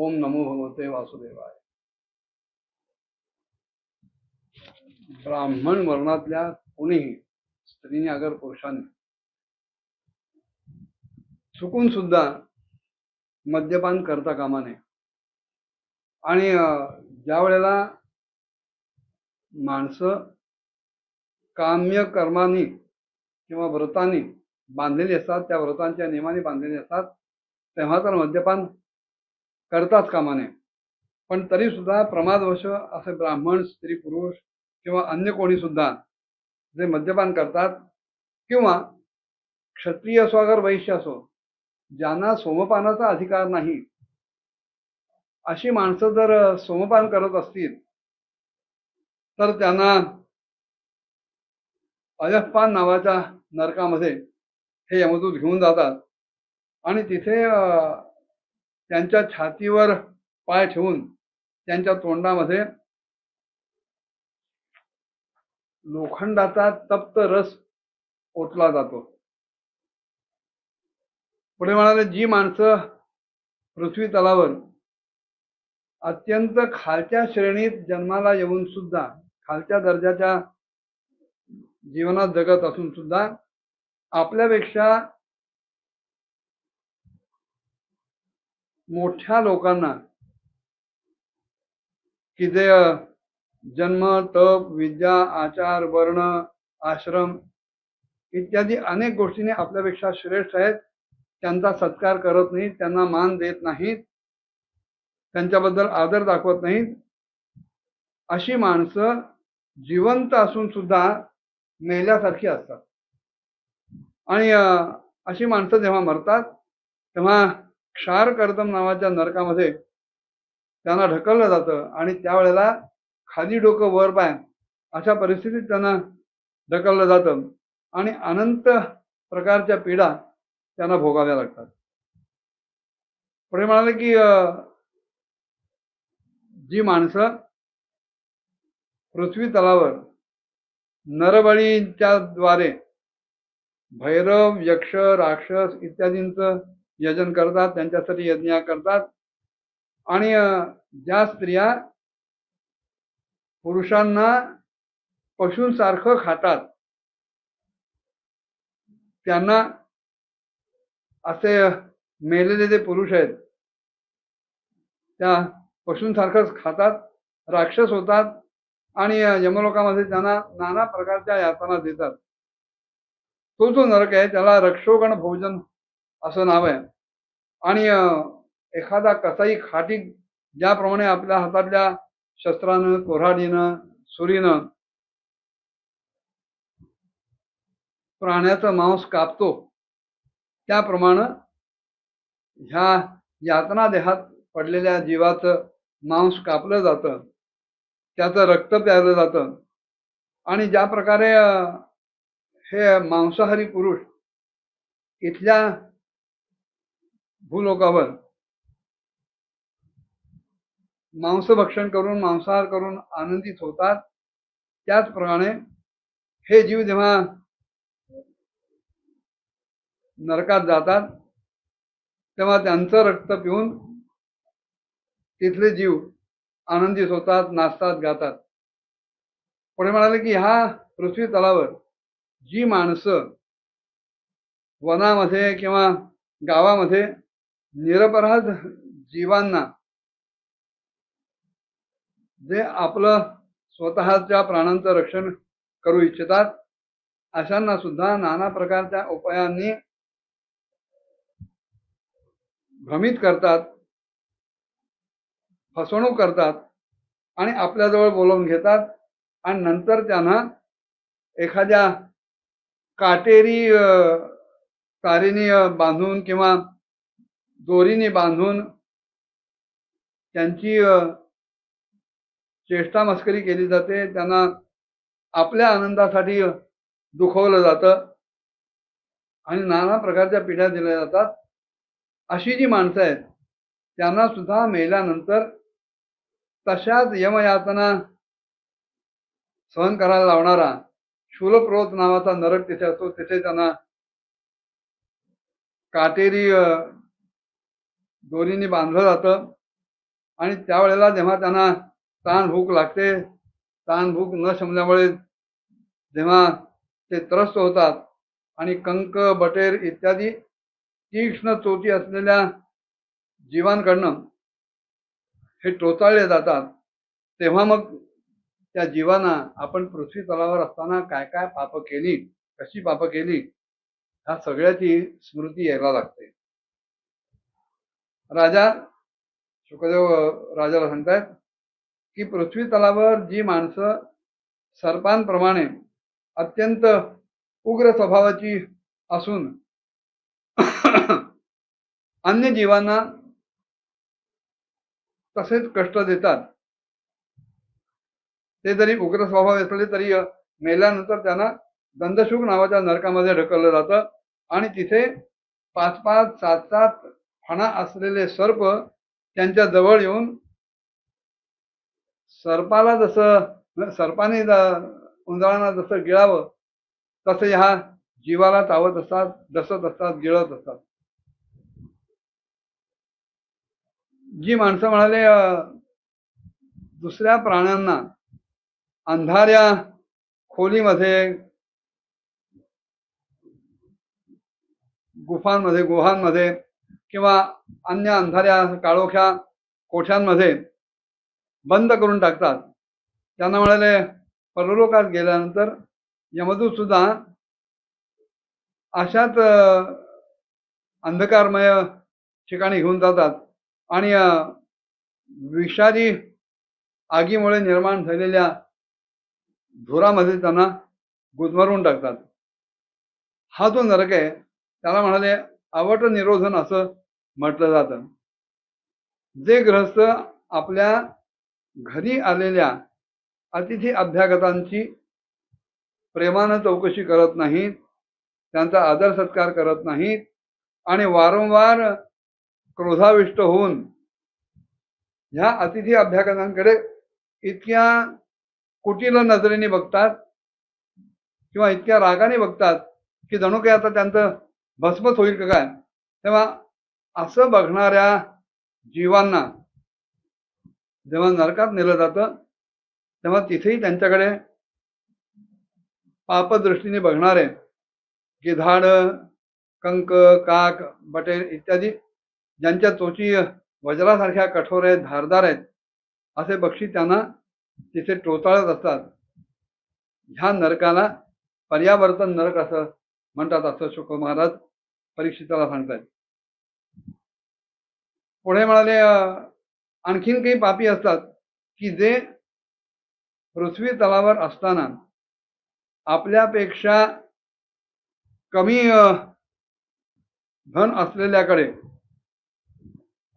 ओम नमो भगवते वासुदेवाय. ब्राह्मण वर्णातल्या कोणीही स्त्रीने अगर पुरुषाने चुकून सुद्धा मद्यपान करता कामा नये. आणि ज्या वेळेला माणसं काम्य कर्मांनी किंवा व्रतांनी बांधलेली असतात, त्या व्रतांच्या नियमाने बांधलेली असतात, तेव्हा तर मद्यपान करताच कामा नये. पण तरी सुद्धा प्रमादवश असे ब्राह्मण, स्त्री, पुरुष किंवा अन्य कोणी सुद्धा जे मद्यपान करतात, किंवा क्षत्रिय असो अगर वैश्य असो, ज्यांना सोमपानाचा अधिकार नाही, अशी माणसं जर सोमपान करत असतील तर त्यांना अयस्पान नावाच्या नरकामध्ये हे यमदूत घेऊन जातात आणि तिथे त्यांच्या छातीवर पाय ठेवून त्यांच्या तोंडामध्ये लोखंडाचा तप्त रस ओतला जातो. पुढे म्हणाले, जी माणसं पृथ्वी तलावर अत्यंत खालच्या श्रेणीत जन्माला येऊन सुद्धा खालच्या दर्जाच्या जीवनात जगत असून सुद्धा आपल्यापेक्षा मोठ्या लोकांना की जे जन्म, तप, विद्या, आचार, वर्ण, आश्रम इत्यादी अनेक गोष्टींनी आपल्यापेक्षा श्रेष्ठ आहेत, त्यांचा सत्कार करत नाहीत, त्यांना मान देत नाहीत, त्यांच्याबद्दल आदर दाखवत नाहीत, अशी माणसं जिवंत असून सुद्धा मेल्यासारखी असतात. आणि अशी माणसं जेव्हा मरतात तेव्हा क्षार कर्दम नावाच्या नरकामध्ये त्यांना ढकललं जातं आणि त्यावेळेला खाली डोकं वर पाय अशा परिस्थितीत त्यांना ढकललं जातं आणि अनंत प्रकारच्या पीडा त्यांना भोगाव्या लागतात. पुढे म्हणाले की जी माणसं पृथ्वी तलावर नरबळींच्या द्वारे भैरव, यक्ष, राक्षस इत्यादींचं यजन करतात, त्यांच्यासाठी यज्ञ करतात, आणि ज्या स्त्रिया पुरुषांना पशूंसारखं खातात, त्यांना असे मेलेले जे पुरुष आहेत त्या पशूंसारखंच खातात, राक्षस होतात आणि यमलोकामध्ये त्यांना नाना प्रकारच्या यातना देतात. तो जो नरक आहे त्याला रक्षोगण भोजन असं नाव आहे. आणि एखादा कसाई खाटी ज्याप्रमाणे आपल्या हातातल्या शस्त्रानं, कोऱ्हाडीनं, सुरीनं प्राण्याचं मांस कापतो, त्याप्रमाणे ह्या यातना देहात पडलेल्या जीवाचं मांस कापलं जातं, त्याचं रक्त प्यायलं जातं. आणि ज्या प्रकारे हे मांसाहारी पुरुष इथल्या भूलोकावर मांसभक्षण करून, मांसाहार करून आनंदित होतात, त्याचप्रमाणे हे जीव जेव्हा नरकात जातात तेव्हा त्यांचं रक्त पिऊन तिथले जीव आनंदित होतात, नाचतात, गातात. पुढे म्हणाले की ह्या पृथ्वी तलावर जी माणसं वनामध्ये किंवा गावामध्ये निरपराध जीवांना जे आपलं स्वतःच्या प्राणांचं रक्षण करू इच्छितात, अशांना सुद्धा नाना प्रकारच्या उपायांनी भ्रमित करतात, फसवणूक करतात आणि आपल्याजवळ बोलावून घेतात आणि नंतर त्यांना एखाद्या काटेरी तारेने बांधून किंवा दोरीने बांधून त्यांची चेष्टा मस्करी केली जाते, त्यांना आपल्या आनंदासाठी दुखवलं जातं आणि नाना प्रकारच्या पीडा दिल्या जातात. अशी जी माणसं आहेत त्यांना सुद्धा मेल्यानंतर तशाच यमयातना सहन करायला लावणारा शूलप्रोत नावाचा नरक तिथे असतो. तिथे त्यांना काटेरी दोरीने बांधलं जातं आणि त्यावेळेला जेव्हा त्यांना तहान भूक लागते, तहान भूक न शमल्यामुळे जेव्हा ते त्रस्त होतात आणि कंक, बटेर इत्यादी तीक्ष्ण चोची असलेल्या जीवांकडनं हे टोचाळले जातात, तेव्हा मग त्या जीवांना आपण पृथ्वी तलावर असताना काय काय पाप केली, कशी पाप केली, ह्या सगळ्याची स्मृती यायला लागते. राजा शुकदेव राजाला सांगतायत की पृथ्वी तलावर जी माणसं सर्पांप्रमाणे अत्यंत उग्र स्वभावाची असून अन्य जीवांना तसेच कष्ट देतात, ते जरी उग्र स्वभाव असले तरी मेल्यानंतर त्यांना दंडशूक नावाच्या नरकामध्ये ढकललं जातं आणि तिथे 5-5, 7-7 फणा असलेले सर्प त्यांच्या जवळ येऊन सर्पाला जसं सर्पाने उंदरांना जसं गिळावं तसं ह्या जीवाला चावत असतात, डसत असतात, गिळत असतात. जी माणसं म्हणाले दुसऱ्या प्राण्यांना अंधाऱ्या खोलीमध्ये, गुहांमध्ये किंवा अन्य अंधाऱ्या काळोख्या कोठ्यांमध्ये बंद करून टाकतात, त्यांना म्हणाले परलोकात गेल्यानंतर यमदूत सुद्धा अशाच अंधकारमय ठिकाणी घेऊन जातात आणि विषारी आगीमुळे निर्माण झालेल्या धुरामध्ये त्यांना गुदमरून टाकतात. हा जो नरक आहे त्याला म्हणाले आवट निरोधन असं म्हटलं जातं. जे गृहस्थ आपल्या घरी आलेल्या अतिथी अभ्यागतांची प्रेमानं चौकशी करत नाहीत, त्यांचा आदर सत्कार करत नाहीत आणि वारंवार क्रोधाविष्ट होऊन ह्या अतिथी अभ्यागतांकडे इतक्या कुटील नजरेने बघतात किंवा इतक्या रागाने बघतात की जणू काही आता त्यांचं भस्मच होईल का काय, तेव्हा असं बघणाऱ्या जीवांना जेव्हा नरकात नेलं जातं तेव्हा तिथेही त्यांच्याकडे पापदृष्टीने बघणारे गिधाड, कंक, काक, बटेर इत्यादी ज्यांच्या चोची वज्रासारख्या कठोर आहेत, धारदार आहेत, असे पक्षी त्यांना तिथे टोचाळत असतात. ह्या नरकाला पर्यावर्तन नरक असं म्हणतात, असं शुक महाराज परीक्षिताला सांगतात. पुढे म्हणाले आणखीन काही पापी असतात की जे पृथ्वी तलावर असताना आपल्यापेक्षा कमी धन असलेल्याकडे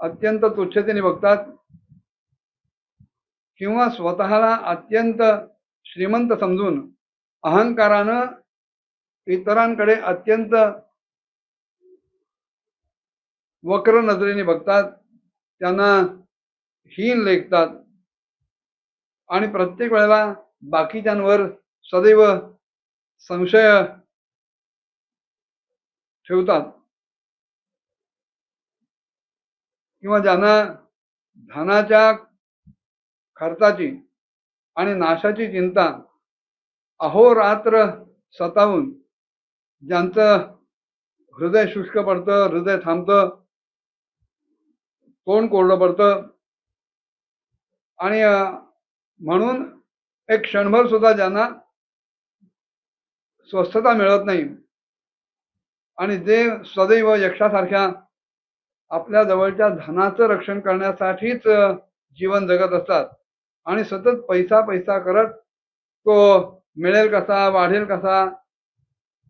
अत्यंत तुच्छतेने बघतात किंवा स्वतःला अत्यंत श्रीमंत समजून अहंकारानं इतरांकडे अत्यंत वक्र नजरेने बघतात, त्यांना हीन लेखतात आणि प्रत्येक वेळेला बाकीच्यांवर सदैव संशय ठेवतात किंवा ज्यांना धनाच्या खर्चाची आणि नाशाची चिंता अहोरात्र सतावून ज्यांचं हृदय शुष्क पडतं, हृदय थांबतं, तोंड कोरडं पडतं आणि म्हणून एक क्षणभर सुद्धा ज्यांना स्वस्थता मिळत नाही आणि जे सदैव यक्षासारख्या आपल्या जवळच्या धनाचं रक्षण करण्यासाठीच जीवन जगत असतात आणि सतत पैसा पैसा करत तो मिळेल कसा, वाढेल कसा,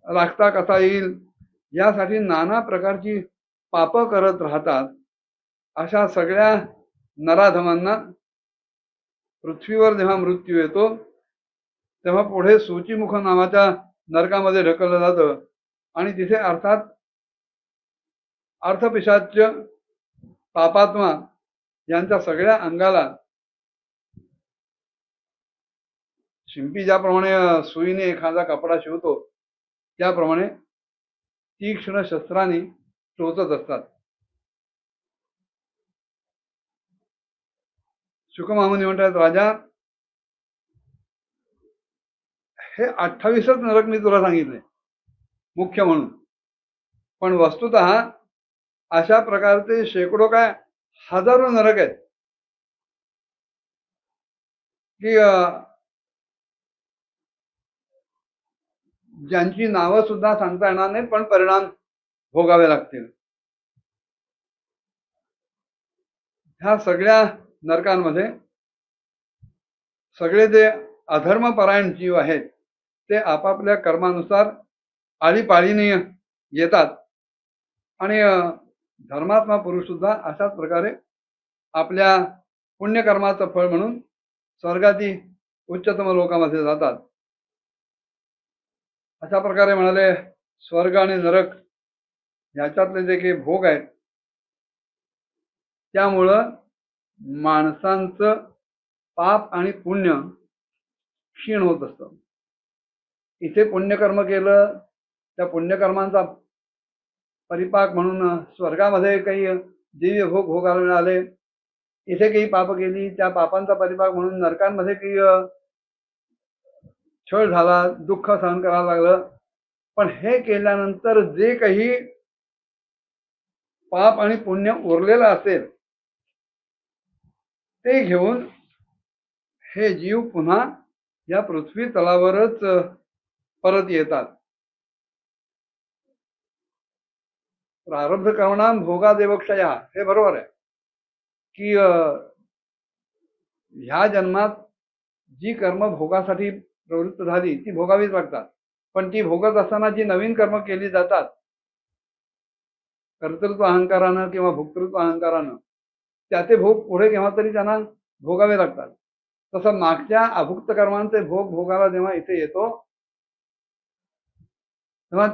राखता कसा येईल यासाठी नाना प्रकारची पाप करत राहतात. अशा सगळ्या नराधमांना पृथ्वीवर जेव्हा मृत्यू येतो तेव्हा पुढे सूचीमुख नावाच्या नरकामध्ये ढकललं जातं आणि तिथे अर्थात अर्थपिशाच, पापात्मा यांच्या सगळ्या अंगाला शिंपी ज्याप्रमाणे सुईने एखादा कपडा शिवतो त्याप्रमाणे तीक्ष्ण शस्त्राने टोचत असतात. शुक महामुनी म्हणतात, राजा हे 28च नरक मी तुला सांगितले मुख्य म्हणून, पण वस्तुतः अशा प्रकारचे शेकडो काय हजारो नरक आहेत की ज्यांची नावं सुद्धा सांगता येणार नाही, पण परिणाम भोगावे लागतील. ह्या सगळ्या नरकांमध्ये सगळे जे अधर्मपरायण जीव आहेत ते आपापल्या कर्मानुसार आळीपाळीने येतात आणि धर्मात्मा पुरुष सुद्धा अशाच प्रकारे आपल्या पुण्यकर्माचं फळ म्हणून स्वर्गातील उच्चतम लोकांमध्ये जातात. अशा प्रकारे म्हणाले स्वर्ग आणि नरक ह्याच्यातले जे काही भोग आहेत त्यामुळं माणसांचं पाप आणि पुण्य क्षीण होत असतं. इथे पुण्यकर्म केलं, त्या पुण्यकर्मांचा परिपाक म्हणून स्वर्गामध्ये काही दिव्य भोग भोगायला मिळाले. इथे काही पाप केली, त्या पापांचा परिपाक म्हणून नरकांमध्ये काही छळ झाला, दुःख सहन करावं लागलं. पण हे केल्यानंतर जे काही पाप आणि पुण्य उरलेलं असेल ते घेऊन हे जीव पुन्हा या पृथ्वी तलावरच परत येतात. प्रारब्ध कर्मणाम भोगादेव क्षया, हे बरोबर आहे की ह्या जन्मात जी कर्म भोगासाठी प्रवृत्त झाली ती भोगावीच लागतात. पण ती भोगत असताना जी नवीन कर्म केली जातात कर्तृत्व अहंकारानं किंवा भोक्तृत्व अहंकारानं, त्याचे भोग पुढे केव्हा तरी त्यांना भोगावे लागतात. तसं मागच्या अभुक्त कर्मांचे भोग भोगायला जेव्हा इथे येतो तेव्हा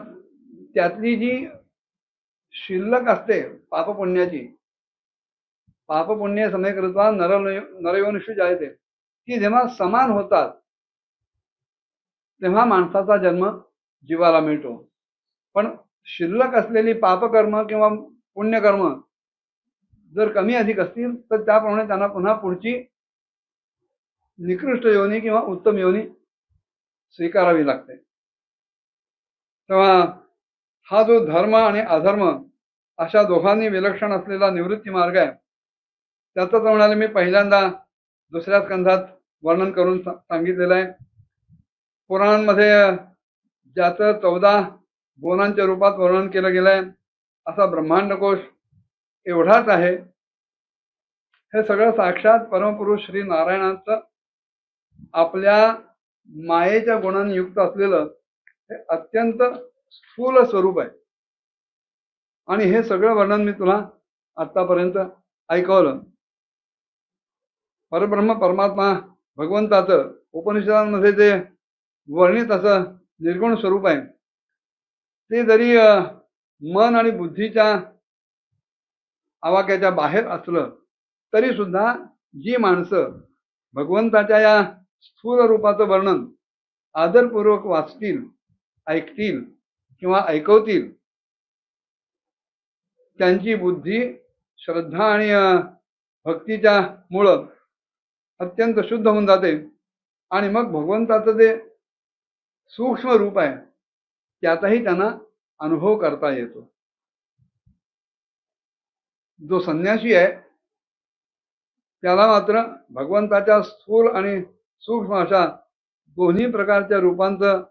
त्यातली जी शिल्लक असते पापपुण्याची, पापपुण्य समेकृत्वा नरयोनिषु जायते, ती जेव्हा समान होतात तेव्हा माणसाचा जन्म जीवाला मिळतो. पण शिल्लक असलेली पापकर्म किंवा पुण्यकर्म जर कमी अधिक असतील तर त्याप्रमाणे त्यांना पुन्हा पुढची निकृष्ट योनी किंवा उत्तम योनी स्वीकारावी लागते. तेव्हा हा जो धर्म आणि अधर्म अशा दोघांनी विलक्षण असलेला निवृत्ती मार्ग आहे, त्याचं म्हणाले मी पहिल्यांदा दुसऱ्या स्कंधात वर्णन करून सांगितलेलं आहे. पुराणांमध्ये ज्याचं 14 बोनांच्या रूपात वर्णन केलं गेलंय असा ब्रह्मांडकोश एवढाच आहे. हे सगळं साक्षात परमपुरुष श्री नारायणाचं आपल्या मायेच्या गुणांनी युक्त असलेलं हे अत्यंत स्थूल स्वरूप आहे. आणि हे सगळं वर्णन मी तुला आतापर्यंत ऐकवलं. परब्रह्म परमात्मा भगवंताचं उपनिषदांमध्ये जे वर्णित असं निर्गुण स्वरूप आहे ते जरी मन आणि बुद्धीच्या आवाक्याच्या बाहेर असलं तरी सुद्धा जी माणसं भगवंताच्या या स्थूल रूपाचं वर्णन आदरपूर्वक वाचतील, ऐकतील किंवा ऐकवतील त्यांची बुद्धी श्रद्धा आणि भक्तीच्या मुळं अत्यंत शुद्ध होऊन जाते आणि मग भगवंताचं जे सूक्ष्म रूप आहे त्याचाही त्यांना अनुभव करता येतो. जो संन्यासी आहे त्याला मात्र भगवंताच्या स्थूल आणि सूक्ष्म अशा दोन्ही प्रकारच्या रूपांचं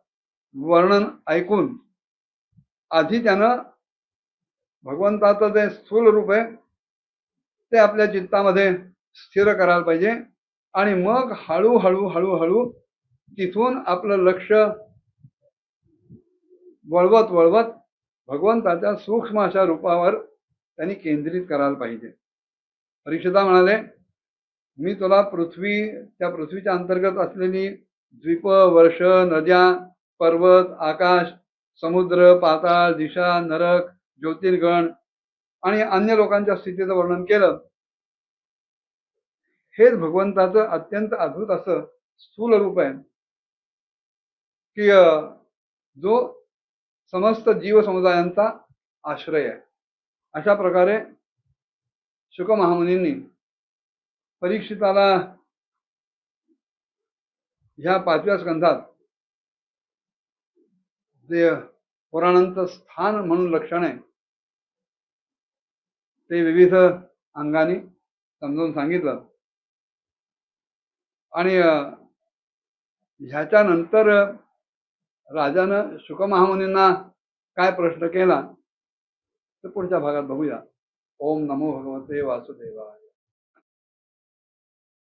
वर्णन ऐकून आधी त्यानं भगवंताचं जे स्थूल रूप आहे ते आपल्या चित्तामध्ये स्थिर करायला पाहिजे आणि मग हळूहळू हळूहळू तिथून आपलं लक्ष वळवत वळवत भगवंताच्या सूक्ष्म अशा रूपावर त्यांनी केंद्रित करायला पाहिजे. परीक्षिता म्हणाले, मी तुला त्या पृथ्वीच्या अंतर्गत असलेली द्वीप, वर्ष, नद्या, पर्वत, आकाश, समुद्र, पाताळ, दिशा, नरक, ज्योतिर्गण आणि अन्य लोकांच्या स्थितीचं वर्णन केलं. हेच भगवंताचं अत्यंत अद्भुत असं स्थूल रूप आहे की जो समस्त जीव समुदायांचा आश्रय आहे. अशा प्रकारे शुक महामुनींनी परीक्षिताला ह्या 5व्या स्कंधात जे पुराणांचं स्थान म्हणून लक्षण आहे ते विविध अंगाने समजावून सांगितलं. आणि ह्याच्यानंतर राजानं शुक महामुनींना काय प्रश्न केला ते पुढच्या भागात बघूया. ओम नमो भगवते वासुदेवाय.